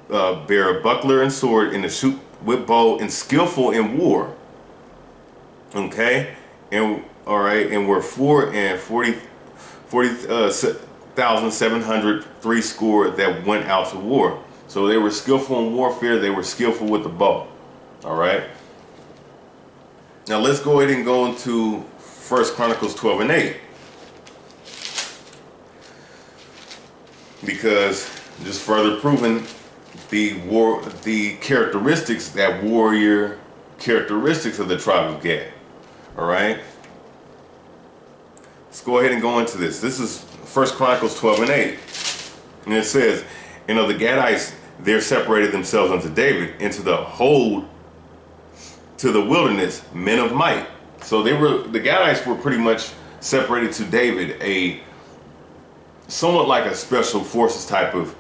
a buckler and sword and to shoot with bow and skillful in war. Okay, and all right, and were 40,703 score that went out to war. So they were skillful in warfare. They were skillful with the bow. All right. Now let's go ahead and go into 1 Chronicles 12 and 8. Because just further proving the characteristics, that warrior characteristics of the tribe of Gad. All right. Let's go ahead and go into this. This is 1 Chronicles 12 and 8. And it says, and of the Gadites, there separated themselves unto David into the hold to the wilderness, men of might. So the Gadites were pretty much separated to David, somewhat like a special forces type of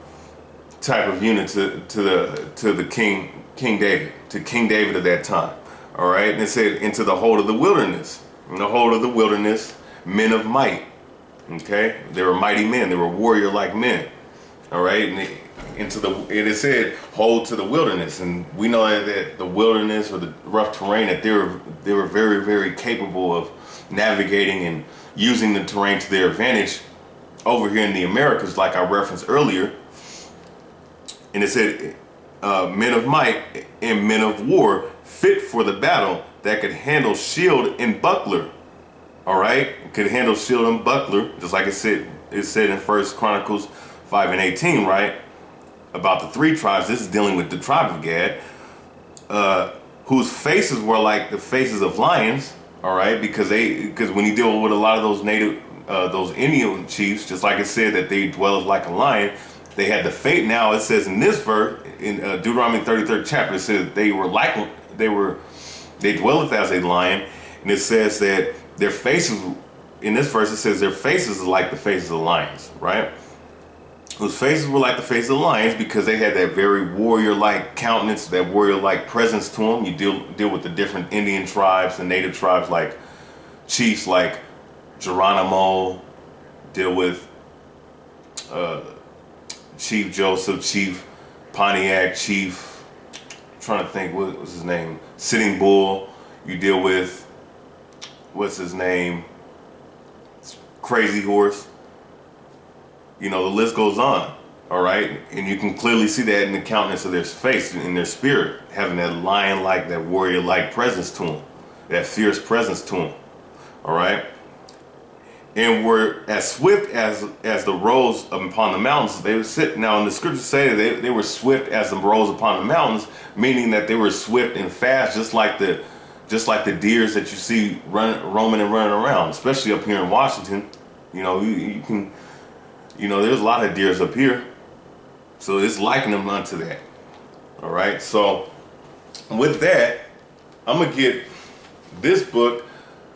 unit to the King David, to King David of that time. All right, and it said into the hold of the wilderness. In the hold of the wilderness, men of might. Okay, they were mighty men. They were warrior-like men. All right, and it said hold to the wilderness, and we know that the wilderness or the rough terrain, that they were very, very capable of navigating and using the terrain to their advantage over here in the Americas, like I referenced earlier. And it said men of might and men of war, fit for the battle, that could handle shield and buckler. All right, could handle shield and buckler, just like it said in 1 Chronicles 5 and 18, right? About the 3 tribes. This is dealing with the tribe of Gad, whose faces were like the faces of lions. All right, because when you deal with a lot of those those Indian chiefs, just like it said that they dwelled like a lion, they had the fate. Now it says in this verse, in Deuteronomy 33rd chapter, it says they dwelleth as a lion, and it says that their faces, in this verse it says their faces are like the faces of lions, right? Whose faces were like the faces of lions, because they had that very warrior-like countenance, that warrior-like presence to them. You deal with the different Indian tribes and native tribes, like chiefs like Geronimo, deal with Chief Joseph, Chief Pontiac, Chief, I'm trying to think, what was his name? Sitting Bull. You deal with, what's his name? Crazy Horse. You know, the list goes on, all right? And you can clearly see that in the countenance of their face, in their spirit, having that lion-like, that warrior-like presence to them, that fierce presence to them, all right? And were as swift as the roes upon the mountains. They would sit. Now, in the scriptures say they were swift as the roes upon the mountains, meaning that they were swift and fast, just like the deers that you see roaming and running around, especially up here in Washington. You know, you can. You know, there's a lot of deers up here, so it's likening them unto that. All right, so with that, I'm gonna get this book.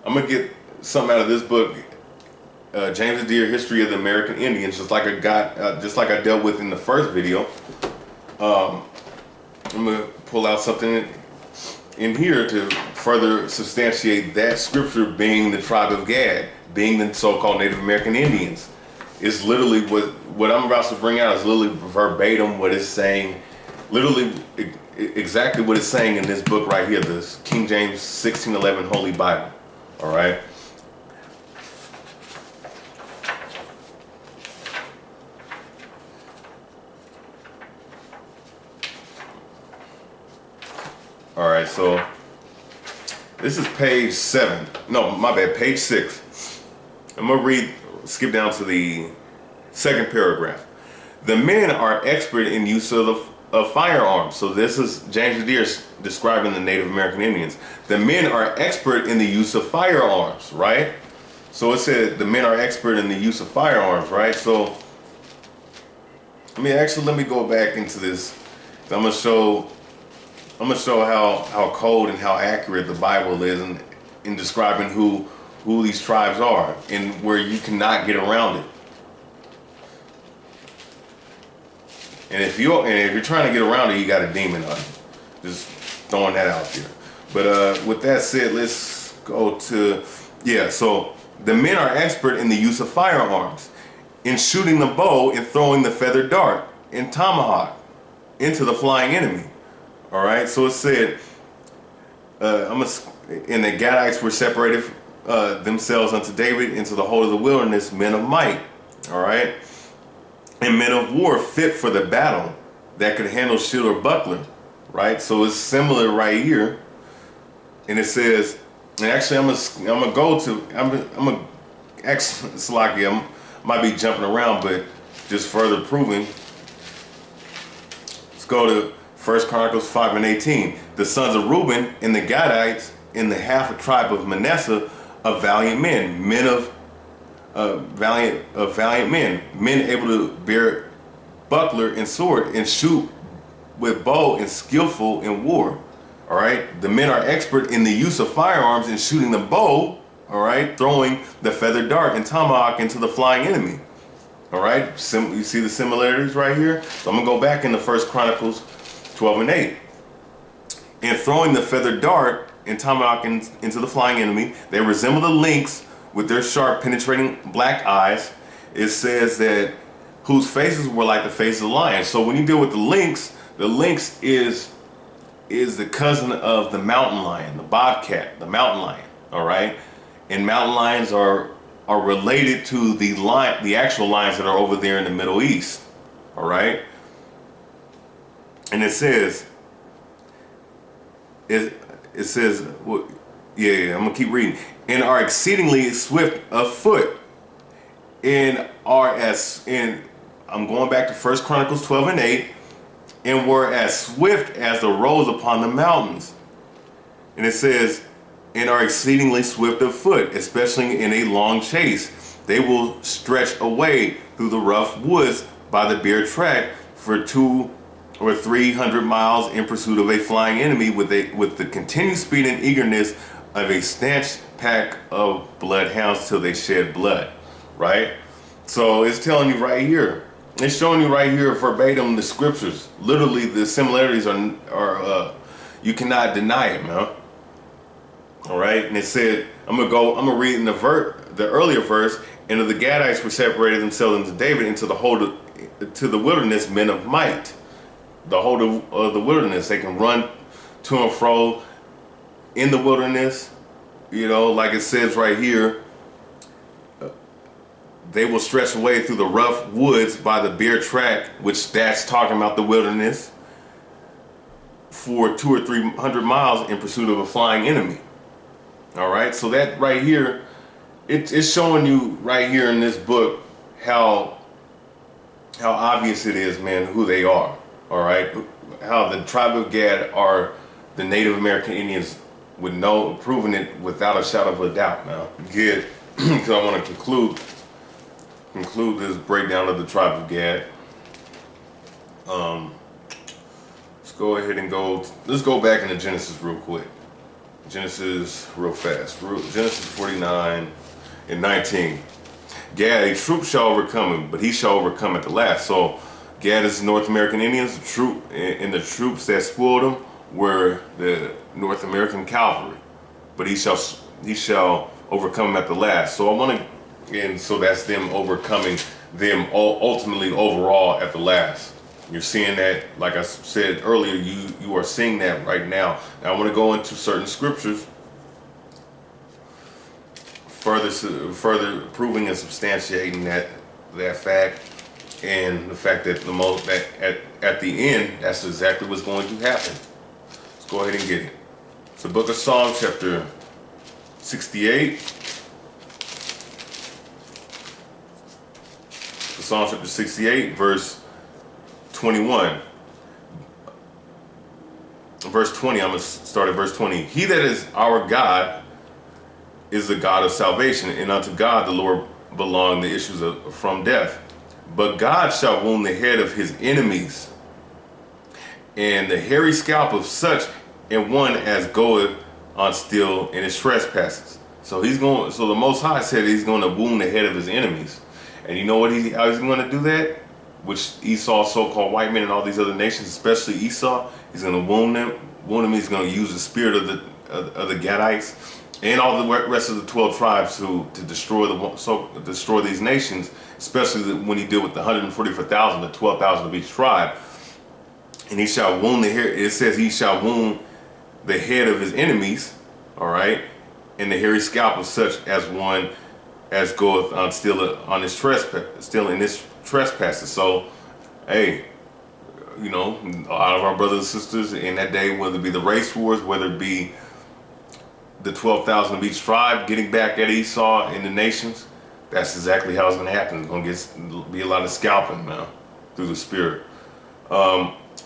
I'm gonna get something out of this book, James Adair, History of the American Indians, just like I dealt with in the first video. I'm gonna pull out something in here to further substantiate that scripture, being the tribe of Gad, being the so-called Native American Indians. It's literally what I'm about to bring out is literally verbatim what it's saying, literally exactly what it's saying in this book right here, this King James 1611 Holy Bible. All right. All right, so this is page 7. No, my bad, page 6. I'm gonna skip down to the second paragraph. The men are expert in use of firearms. So this is James Adair describing the Native American Indians. The men are expert in the use of firearms, right? So it said the men are expert in the use of firearms, right? So let me go back into this. I'm gonna show how cold and how accurate the Bible is in describing who these tribes are and where you cannot get around it. And if you're trying to get around it, you got a demon on you. Just throwing that out there. But with that said, let's go to so the men are expert in the use of firearms, in shooting the bow and throwing the feathered dart and tomahawk into the flying enemy. All right, so it said, and the Gadites were separated themselves unto David into the whole of the wilderness, men of might. All right, and men of war fit for the battle that could handle shield or buckler. Right, so it's similar right here, and it says, and actually I'm gonna actually, Slaki, I might be jumping around, but just further proving. Let's go to 1 Chronicles 5:18. The sons of Reuben and the Gadites in the half a tribe of Manasseh, of valiant men of valiant men able to bear buckler and sword and shoot with bow and skillful in war. All right, the men are expert in the use of firearms and shooting the bow. All right, throwing the feathered dart and tomahawk into the flying enemy. All right, you see the similarities right here. So I'm gonna go back into 1 Chronicles 12:8. And throwing the feathered dart and tomahawk into the flying enemy, they resemble the lynx with their sharp, penetrating black eyes. It says that whose faces were like the faces of lions. So when you deal with the lynx is the cousin of the mountain lion, the bobcat, the mountain lion. All right, and mountain lions are related to the actual lions that are over there in the Middle East. All right. And it says, I'm gonna keep reading. And are exceedingly swift of foot, and I'm going back to 1 Chronicles 12:8, and were as swift as the roes upon the mountains. And it says, and are exceedingly swift of foot, especially in a long chase. They will stretch away through the rough woods by the bear track for 200 or 300 miles in pursuit of a flying enemy with the continued speed and eagerness of a stanch pack of bloodhounds till they shed blood. Right? So it's telling you right here. It's showing you right here verbatim the scriptures. Literally the similarities are you cannot deny it, man. All right, and it said, I'm gonna read in the earlier verse, and the Gadites were separated themselves into David into the wilderness, men of might. The whole of the wilderness, they can run to and fro in the wilderness. You know, like it says right here, they will stretch away through the rough woods by the bear track, which that's talking about the wilderness, for 200 or 300 miles in pursuit of a flying enemy. All right, so that right here, it's showing you right here in this book how obvious it is, man, who they are. All right, how the tribe of Gad are the Native American Indians, with proving it without a shadow of a doubt. Now, good, because I want to conclude this breakdown of the tribe of Gad. Let's go ahead and let's go back into Genesis real quick. Genesis real fast. Genesis 49:19. Gad, a troop shall overcome him, but he shall overcome at the last. So Gad is the North American Indians, the troops that spoiled them were the North American cavalry, but he shall overcome them at the last. So so that's them overcoming them ultimately overall at the last. You're seeing that, like I said earlier, you are seeing that right now. Now I want to go into certain scriptures. further proving and substantiating that fact, and the fact that at the end, that's exactly what's going to happen. Let's go ahead and get it. It's the book of Psalms, chapter 68. Psalm chapter 68, verse 21. Verse 20, I'm going to start at verse 20. He that is our God is the God of salvation, and unto God the Lord belong the issues from death. But God shall wound the head of his enemies, and the hairy scalp of such and one as goeth on still in his trespasses. So the Most High said he's going to wound the head of his enemies. And you know what how he's going to do that? Which Esau, so-called white men, and all these other nations, especially Esau, he's going to wound them. He's going to use the spirit of the Gadites and all the rest of the 12 tribes to destroy these nations, especially when he deal with the 144,000, the 12,000 of each tribe. And he shall wound the hair. It says he shall wound the head of his enemies, all right, and the hairy scalp of such as one as goeth on still in his trespasses. So, hey, you know, a lot of our brothers and sisters in that day, whether it be the race wars, whether it be the 12,000 of each tribe getting back at Esau in the nations, that's exactly how it's going to happen. It's going to be a lot of scalping now through the spirit.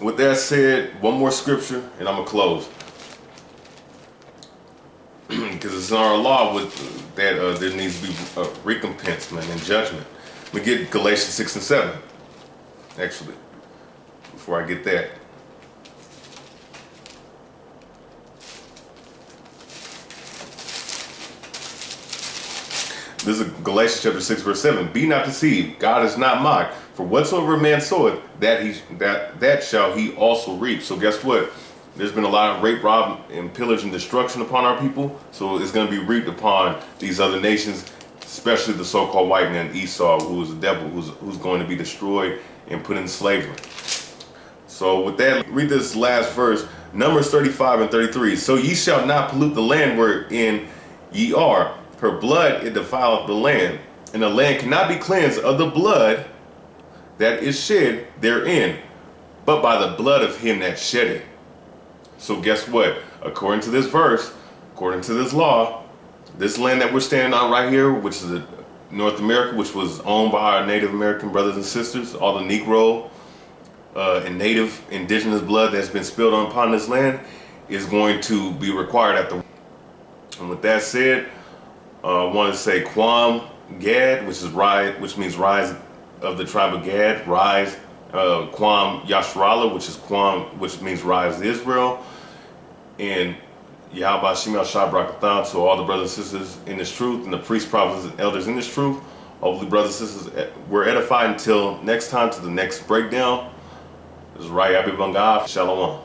With that said, one more scripture and I'm going to close. Because it's in our law that there needs to be recompense, man, and judgment. We get Galatians 6 and 7, actually, before I get that. This is Galatians chapter 6, verse 7. Be not deceived, God is not mocked. For whatsoever a man soweth, that shall he also reap. So guess what? There's been a lot of rape, rob, and pillage and destruction upon our people. So it's going to be reaped upon these other nations, especially the so-called white man Esau, who is the devil, who's going to be destroyed and put in slavery. So with that, read this last verse, Numbers 35 and 33. So ye shall not pollute the land wherein ye are. Her blood it defileth the land, and the land cannot be cleansed of the blood that is shed therein, but by the blood of him that shed it. So guess what? According to this verse, according to this law, this land that we're standing on right here, which is North America, which was owned by our Native American brothers and sisters, all the Negro and Native indigenous blood that's been spilled upon this land is going to be required at the. And with that said, I want to say Quam Gad, which means rise of the tribe of Gad, rise. Quam Yasharallah, which means rise Israel, and Yahweh Shemel Shabrakathan. So all the brothers and sisters in this truth, and the priests, prophets, and elders in this truth, hopefully brothers and sisters were edified. Until next time, to the next breakdown, this is Rayabya Shalom.